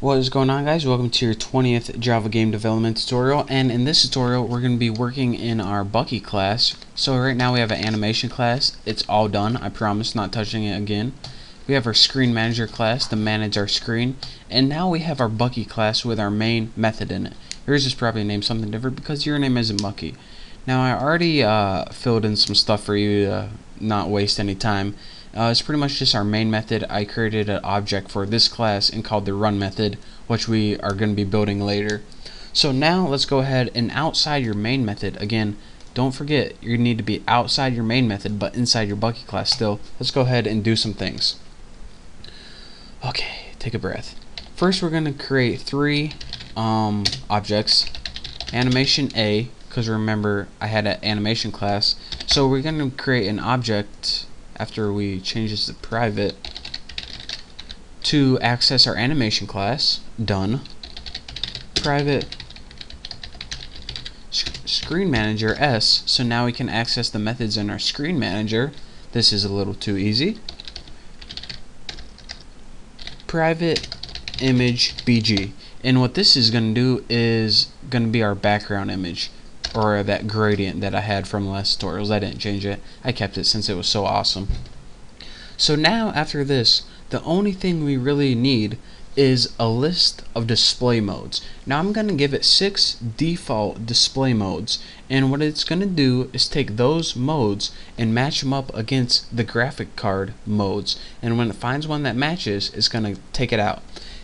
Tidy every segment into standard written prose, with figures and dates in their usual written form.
What is going on, guys? Welcome to your 20th Java game development tutorial, and in this tutorial we're going to be working in our Bucky class. So right now we have an animation class. It's all done, I promise, not touching it again. We have our screen manager class to manage our screen, and now we have our Bucky class with our main method in it. Yours is probably named something different because your name isn't Bucky. Now I already filled in some stuff for you to not waste any time. It's pretty much just our main method. I created an object for this class and called the run method, which we are going to be building later. So now let's go ahead and outside your main method. Again, don't forget you need to be outside your main method but inside your Bucky class still. Let's go ahead and do some things. Okay, take a breath. First we're going to create three objects. Animation A, because remember I had an animation class, so we're going to create an object after we change this to private to access our animation class. Done. Private screen manager S, so now we can access the methods in our screen manager. This is a little too easy. Private image BG, and what this is going to do is going to be our background image, or that gradient that I had from last tutorials. I didn't change it. I kept it since it was so awesome. So now after this, the only thing we really need is a list of display modes. Now I'm going to give it 6 default display modes, and what it's going to do is take those modes and match them up against the graphic card modes, and when it finds one that matches, it's going to take it out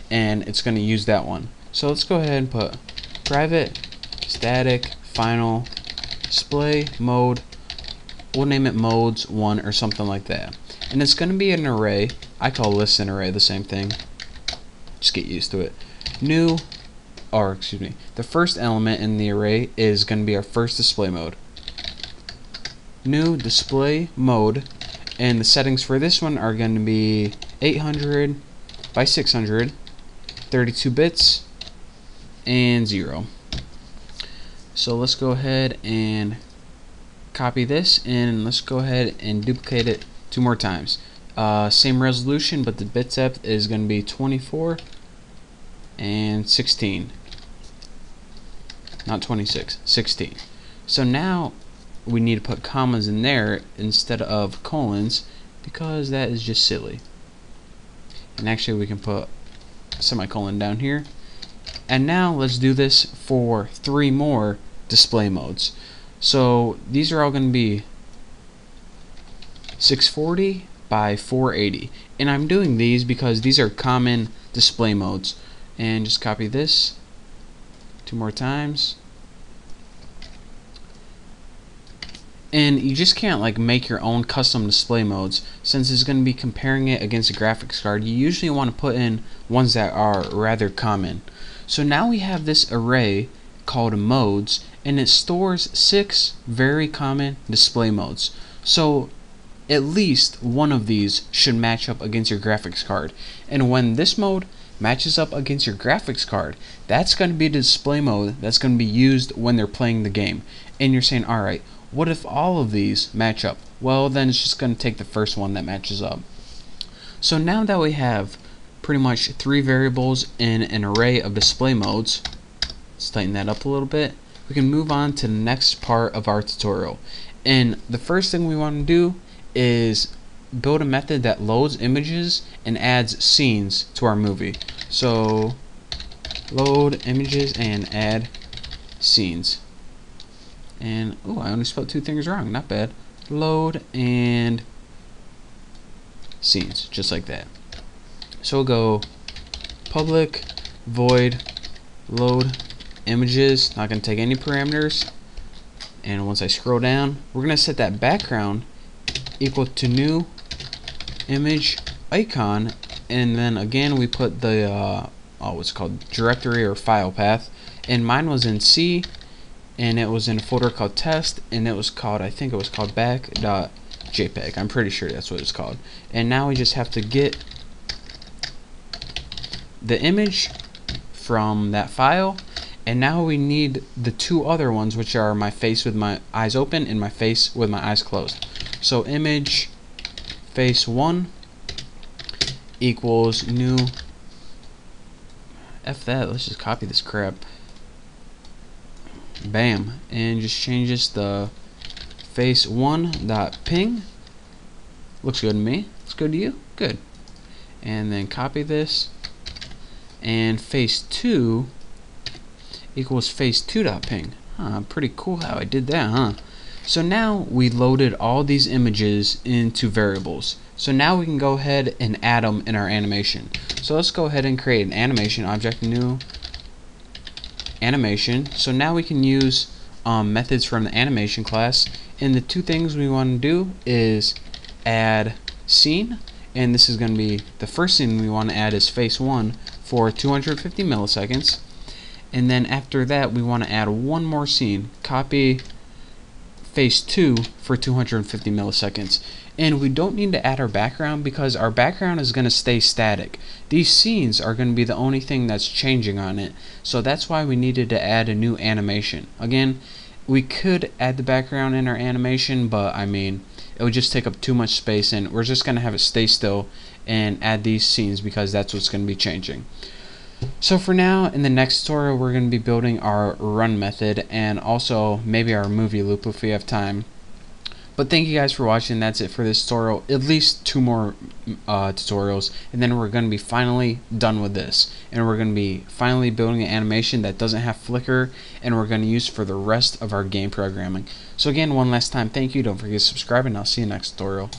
and it's going to use that one. So let's go ahead and put private static final display mode. We'll name it modes 1 or something like that, and it's going to be an array. I call list and array the same thing, just get used to it. New, or excuse me, the first element in the array is going to be our first display mode. New display mode, and the settings for this one are going to be 800 by 600, 32 bits, and 0. So let's go ahead and copy this, and let's go ahead and duplicate it 2 more times. Same resolution, but the bit depth is going to be 24 and 16. Not 26, 16. So now we need to put commas in there instead of colons, because that is just silly. And actually we can put semicolon down here. And now let's do this for 3 more display modes. So these are all going to be 640 by 480, and I'm doing these because these are common display modes. And just copy this 2 more times, and you just can't like make your own custom display modes since it's going to be comparing it against a graphics card. You usually want to put in ones that are rather common. So now we have this array called modes, and it stores 6 very common display modes. So at least one of these should match up against your graphics card, and when this mode matches up against your graphics card, that's going to be the display mode that's going to be used when they're playing the game. And you're saying, alright, what if all of these match up? Well, then it's just going to take the first one that matches up. So now that we have pretty much 3 variables in an array of display modes, let's tighten that up a little bit. We can move on to the next part of our tutorial, and the first thing we want to do is build a method that loads images and adds scenes to our movie. So load images and add scenes. And oh, I only spelled 2 things wrong, not bad. Load and scenes, just like that. So we'll go public void load images, not going to take any parameters, and once I scroll down, we're going to set that background equal to new image icon, and then again we put the what's called directory or file path, and mine was in C, and it was in a folder called test, and it was called, I think it was called back.jpg. I'm pretty sure that's what it's called. And now we just have to get the image from that file, and now we need the 2 other ones, which are my face with my eyes open and my face with my eyes closed. So image face 1 equals new F that, let's just copy this crap. Bam. And just change this to face1.ping. Looks good to me. Looks good to you? Good. And then copy this. And face2 equals face2.ping. Pretty cool how I did that, huh? So now we loaded all these images into variables. So now we can go ahead and add them in our animation. So let's go ahead and create an animation object, new animation. So now we can use methods from the animation class, and the two things we want to do is add scene, and this is going to be the first scene we want to add is face1 for 250 milliseconds, and then after that we want to add one more scene, copy face2 for 250 milliseconds. And we don't need to add our background because our background is going to stay static. These scenes are going to be the only thing that's changing on it. So that's why we needed to add a new animation. Again, we could add the background in our animation, but I mean, it would just take up too much space, and we're just going to have it stay still and add these scenes because that's what's going to be changing. So for now, in the next tutorial, we're going to be building our run method and also maybe our movie loop if we have time. But thank you guys for watching. That's it for this tutorial. At least 2 more tutorials, and then we're going to be finally done with this. And we're going to be finally building an animation that doesn't have flicker, and we're going to use for the rest of our game programming. So again, one last time, thank you. Don't forget to subscribe, and I'll see you next tutorial.